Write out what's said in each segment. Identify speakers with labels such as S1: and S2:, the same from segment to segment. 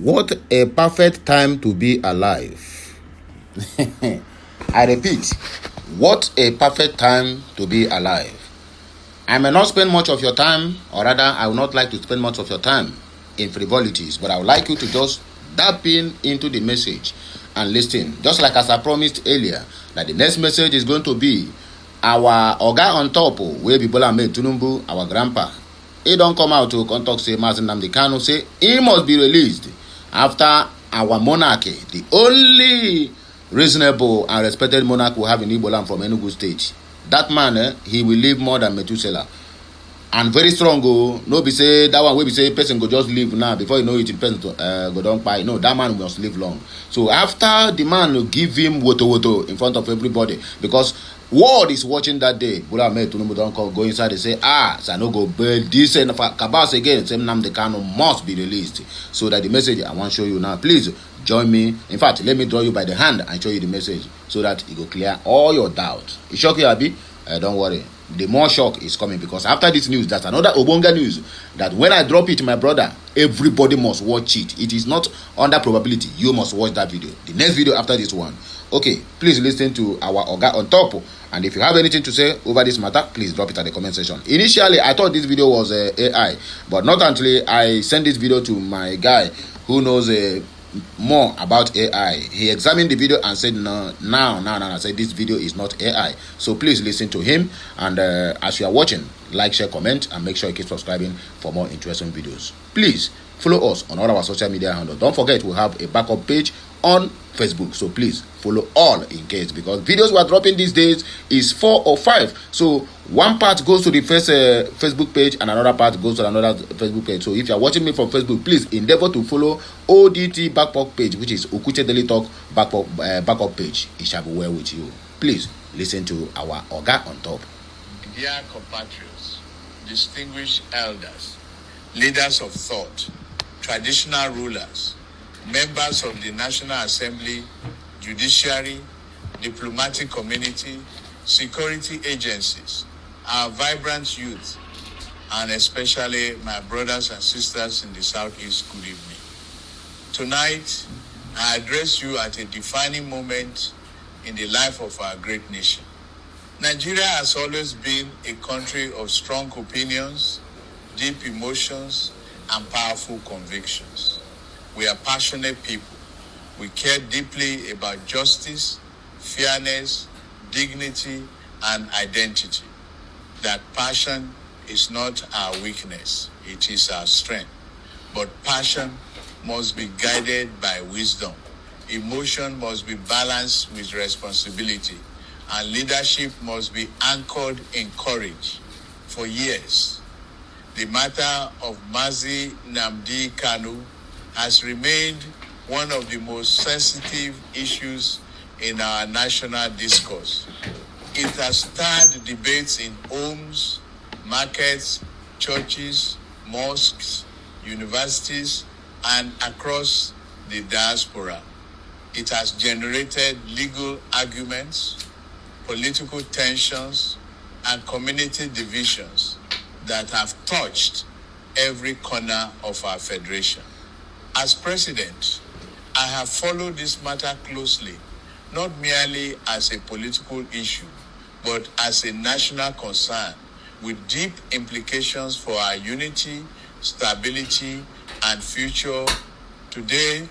S1: What a perfect time to be alive. I repeat, what a perfect time to be alive. I may not spend much of your time, or rather, I would not like to spend much of your time in frivolities, but I would like you to just tap into the message and listen. Just like as I promised earlier, that the next message is going to be our Oga on top, where people are made Ťǔnìbu, our grandpa. He don't come out to contact say Mazi say he must be released after our monarchy, the only reasonable and respected monarch we have in Igbo land from Enugu state. That man, he will live more than Methuselah. And very strong, no be say that one wey be say person go just live now before you know it, person go don kpai. No, that man must live long. So after the man give him woto in front of everybody, because world is watching that day. Bola Ahmed Tinubu don go inside. They say, so I no go bail this and Kabas again. Same Nnamdi Kanu must be released. So that the message I want to show you now. Please join me. In fact, let me draw you by the hand and show you the message so that it will clear all your doubts. It shock you, Abi? Don't worry. The more shock is coming, because after this news, that's another Obonga news that when I drop it, my brother, everybody must watch it. It is not under probability. You must watch that video. The next video after this one. Okay, please listen to our Oga on top. And if you have anything to say over this matter, please drop it at the comment section. Initially, I thought this video was AI, but not until I sent this video to my guy who knows more about AI. He examined the video and said, no. I said, this video is not AI. So please listen to him. And as you are watching, like, share, comment, and make sure you keep subscribing for more interesting videos. Please follow us on all our social media handles. Don't forget, we have a backup page on Facebook, so please follow all in case, because videos we are dropping these days is 4 or 5. So one part goes to the first Facebook page and another part goes to another Facebook page. So if you are watching me from Facebook, please endeavor to follow ODT backup page, which is Okuche Daily Talk backup page. It shall be well with you. Please listen to our Oga on top.
S2: Dear compatriots, distinguished elders, leaders of thought, traditional rulers, members of the National Assembly, judiciary, diplomatic community, security agencies, our vibrant youth, and especially my brothers and sisters in the Southeast, good evening. Tonight, I address you at a defining moment in the life of our great nation. Nigeria has always been a country of strong opinions, deep emotions, and powerful convictions. We are passionate people. We care deeply about justice, fairness, dignity, and identity. That passion is not our weakness, it is our strength. But passion must be guided by wisdom. Emotion must be balanced with responsibility. And leadership must be anchored in courage. For years, the matter of Mazi Nnamdi Kanu has remained one of the most sensitive issues in our national discourse. It has stirred debates in homes, markets, churches, mosques, universities, and across the diaspora. It has generated legal arguments, political tensions, and community divisions that have touched every corner of our federation. As president, I have followed this matter closely, not merely as a political issue, but as a national concern with deep implications for our unity, stability, and future. Today,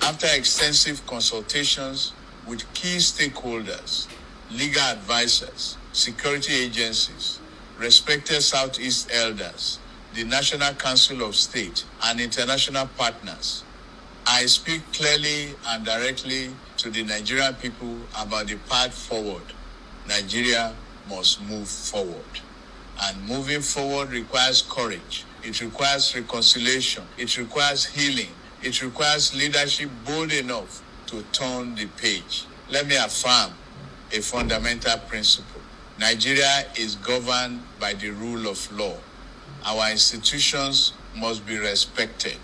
S2: after extensive consultations with key stakeholders, legal advisors, security agencies, respected Southeast elders, the National Council of State, and international partners, I speak clearly and directly to the Nigerian people about the path forward. Nigeria must move forward. And moving forward requires courage. It requires reconciliation. It requires healing. It requires leadership bold enough to turn the page. Let me affirm a fundamental principle. Nigeria is governed by the rule of law. Our institutions must be respected.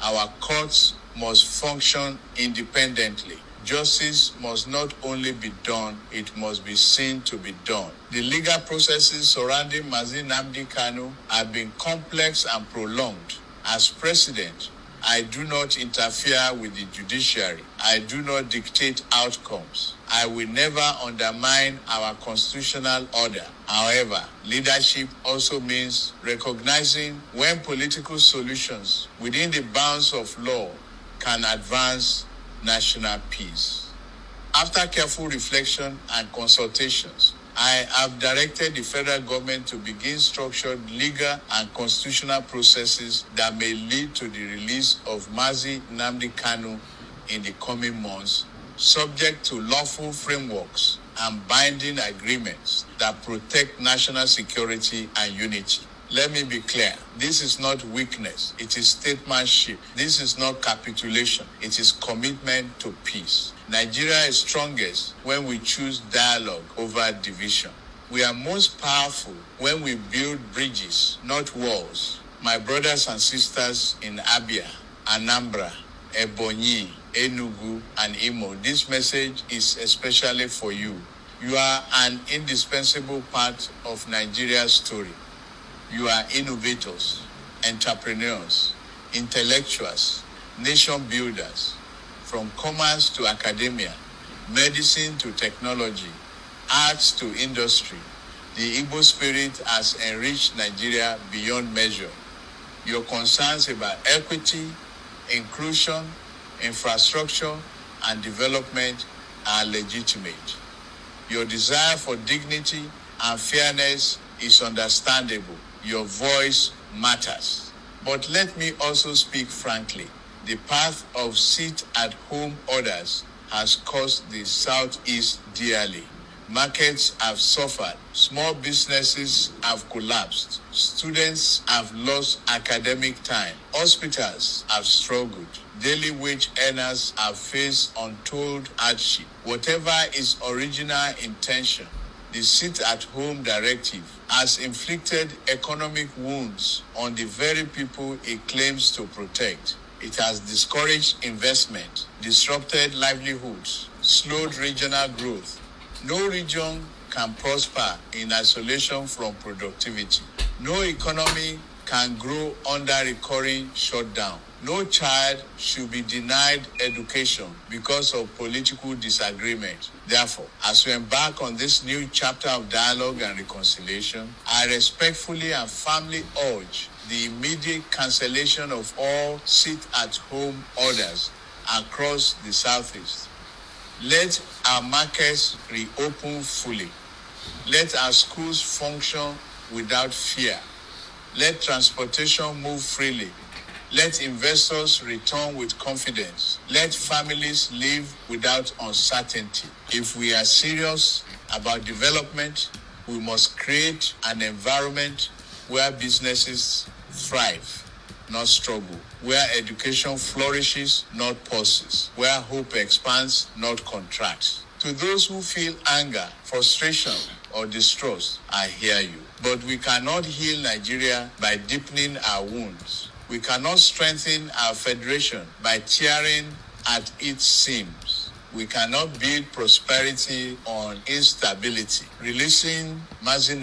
S2: Our courts must function independently. Justice must not only be done, it must be seen to be done. The legal processes surrounding Mazi Nnamdi Kanu have been complex and prolonged. As president, I do not interfere with the judiciary. I do not dictate outcomes. I will never undermine our constitutional order. However, leadership also means recognizing when political solutions within the bounds of law can advance national peace. After careful reflection and consultations, I have directed the federal government to begin structured legal and constitutional processes that may lead to the release of Mazi in the coming months, subject to lawful frameworks and binding agreements that protect national security and unity. Let me be clear. This is not weakness. It is statesmanship. This is not capitulation. It is commitment to peace. Nigeria is strongest when we choose dialogue over division. We are most powerful when we build bridges, not walls. My brothers and sisters in Abia, Anambra, Ebonyi, Enugu, and Imo, this message is especially for you. You are an indispensable part of Nigeria's story. You are innovators, entrepreneurs, intellectuals, nation builders, from commerce to academia, medicine to technology, arts to industry. The Igbo spirit has enriched Nigeria beyond measure. Your concerns about equity, inclusion, infrastructure, and development are legitimate. Your desire for dignity and fairness is understandable. Your voice matters. But let me also speak frankly. The path of sit-at-home orders has cost the Southeast dearly. Markets have suffered. Small businesses have collapsed. Students have lost academic time. Hospitals have struggled. Daily wage earners have faced untold hardship. Whatever its original intention, the sit-at-home directive has inflicted economic wounds on the very people it claims to protect. It has discouraged investment, disrupted livelihoods, slowed regional growth. No region can prosper in isolation from productivity. No economy can grow under recurring shutdown. No child should be denied education because of political disagreement. Therefore, as we embark on this new chapter of dialogue and reconciliation, I respectfully and firmly urge the immediate cancellation of all sit-at-home orders across the Southeast. Let our markets reopen fully. Let our schools function without fear. Let transportation move freely. Let investors return with confidence. Let families live without uncertainty. If we are serious about development, we must create an environment where businesses thrive, not struggle, where education flourishes, not pauses, where hope expands, not contracts. To those who feel anger, frustration, or distrust, I hear you. But we cannot heal Nigeria by deepening our wounds. We cannot strengthen our federation by tearing at its seams. We cannot build prosperity on instability. Releasing Mazi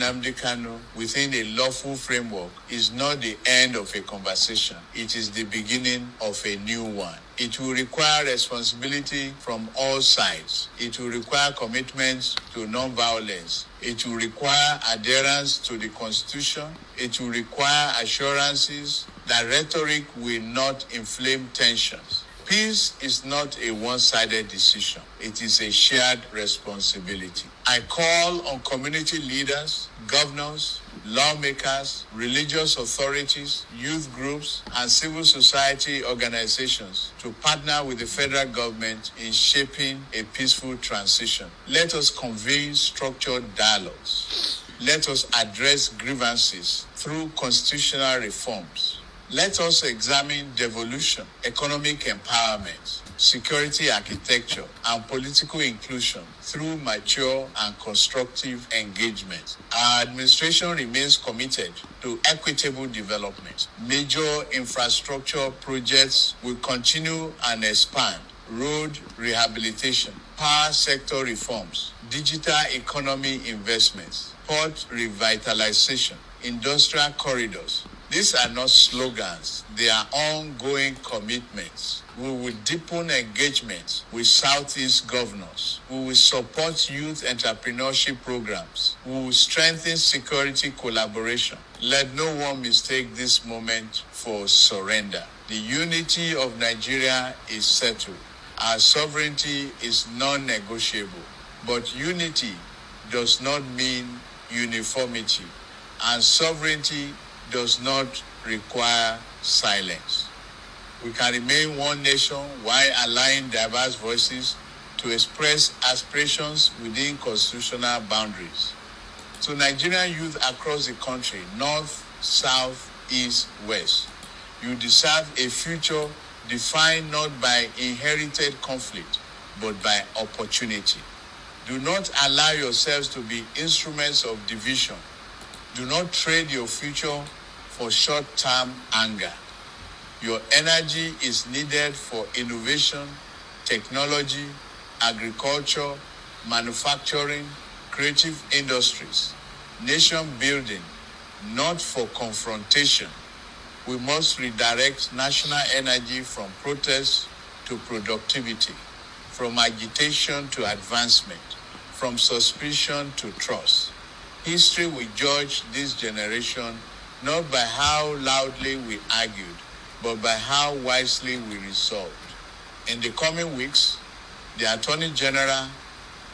S2: within a lawful framework is not the end of a conversation. It is the beginning of a new one. It will require responsibility from all sides. It will require commitment to non-violence. It will require adherence to the Constitution. It will require assurances that rhetoric will not inflame tensions. Peace is not a one-sided decision. It is a shared responsibility. I call on community leaders, governors, lawmakers, religious authorities, youth groups, and civil society organizations to partner with the federal government in shaping a peaceful transition. Let us convene structured dialogues. Let us address grievances through constitutional reforms. Let us examine devolution, economic empowerment, security architecture, and political inclusion through mature and constructive engagement. Our administration remains committed to equitable development. Major infrastructure projects will continue and expand. Road rehabilitation, power sector reforms, digital economy investments, port revitalization, industrial corridors, These are not slogans, they are ongoing commitments. We will deepen engagement with Southeast governors. We will support youth entrepreneurship programs. We will strengthen security collaboration. Let no one mistake this moment for surrender. The unity of Nigeria is settled. Our sovereignty is non-negotiable. But unity does not mean uniformity, and sovereignty does not require silence. We can remain one nation while allowing diverse voices to express aspirations within constitutional boundaries. To Nigerian youth across the country, north, south, east, west, you deserve a future defined not by inherited conflict, but by opportunity. Do not allow yourselves to be instruments of division. Do not trade your future for short-term anger. Your energy is needed for innovation, technology, agriculture, manufacturing, creative industries, nation building, not for confrontation. We must redirect national energy from protest to productivity, from agitation to advancement, from suspicion to trust. History will judge this generation not by how loudly we argued, but by how wisely we resolved. In the coming weeks, the Attorney General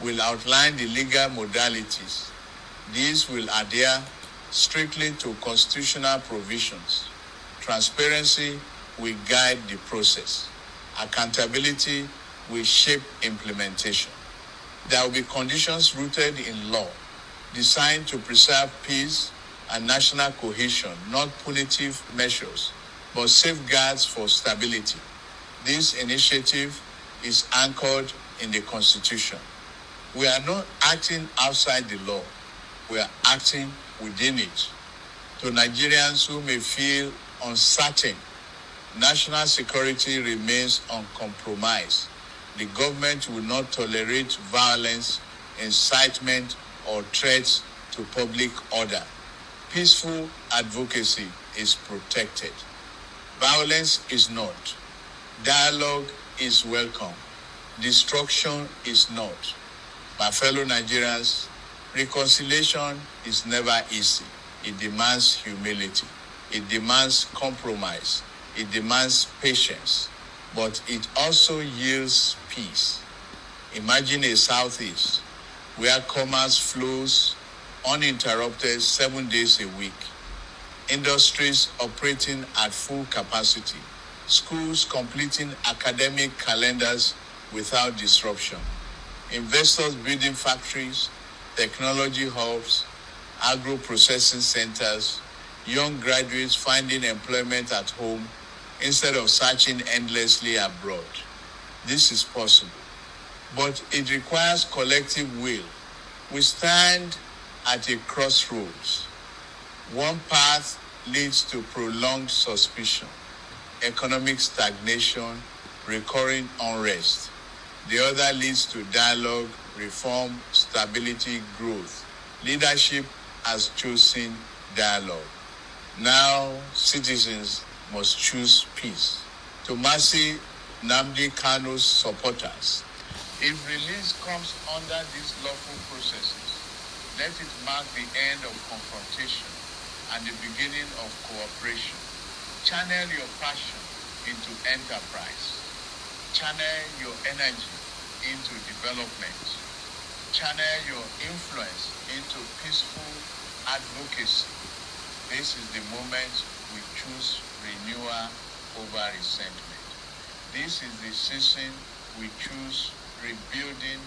S2: will outline the legal modalities. These will adhere strictly to constitutional provisions. Transparency will guide the process. Accountability will shape implementation. There will be conditions rooted in law, designed to preserve peace and national cohesion, not punitive measures, but safeguards for stability. This initiative is anchored in the Constitution. We are not acting outside the law, we are acting within it. To Nigerians who may feel uncertain, national security remains uncompromised. The government will not tolerate violence, incitement, or threats to public order. Peaceful advocacy is protected. Violence is not. Dialogue is welcome. Destruction is not. My fellow Nigerians, reconciliation is never easy. It demands humility. It demands compromise. It demands patience. But it also yields peace. Imagine a Southeast where commerce flows uninterrupted 7 days a week, industries operating at full capacity, schools completing academic calendars without disruption, investors building factories, technology hubs, agro-processing centers, young graduates finding employment at home instead of searching endlessly abroad. This is possible, but it requires collective will. We stand at a crossroads. One path leads to prolonged suspicion, economic stagnation, recurring unrest. The other leads to dialogue, reform, stability, growth. Leadership has chosen dialogue. Now, citizens must choose peace. To Mazi Nnamdi Kanu's supporters, if release comes under these lawful processes, let it mark the end of confrontation and the beginning of cooperation. Channel your passion into enterprise. Channel your energy into development. Channel your influence into peaceful advocacy. This is the moment we choose renewal over resentment. This is the season we choose rebuilding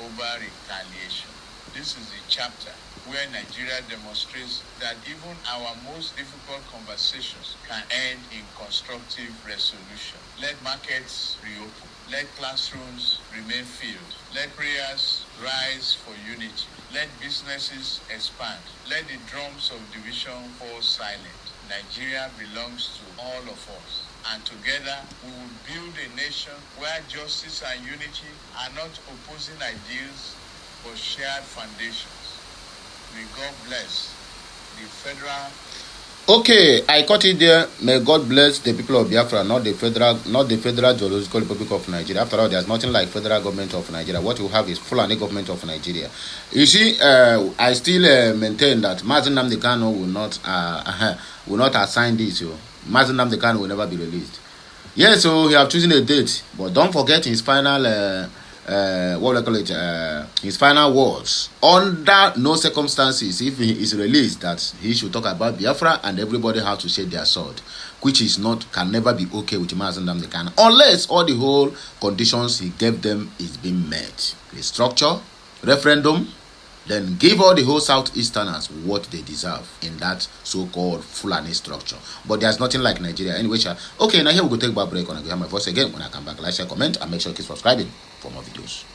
S2: over retaliation. This is the chapter where Nigeria demonstrates that even our most difficult conversations can end in constructive resolution. Let markets reopen. Let classrooms remain filled. Let prayers rise for unity. Let businesses expand. Let the drums of division fall silent. Nigeria belongs to all of us. And together we will build a nation where justice and unity are not opposing ideals but shared foundations. May God bless the Federal
S1: Okay, I cut it there. May God bless the people of Biafra, not the Federal Geological Republic of Nigeria. After all, there's nothing like Federal Government of Nigeria. What you have is Fulani Government of Nigeria. You see, I still maintain that Mazi Nnamdi Kanu will not assign this. Mazi Nnamdi Kanu will never be released. Yes, so he have chosen a date, but don't forget his final. What do I call it? His final words. Under no circumstances, if he is released, that he should talk about Biafra and everybody has to shake their sword, which can never be okay with Mazi Nnamdi Kanu, unless all the whole conditions he gave them is being met. The structure, referendum, then give all the whole Southeasterners what they deserve in that so-called Fulani structure. But there's nothing like Nigeria. Anyway, okay, now here we go take a break. I'm going to hear my voice again. When I come back, like, share, comment, and make sure you keep subscribing for more videos.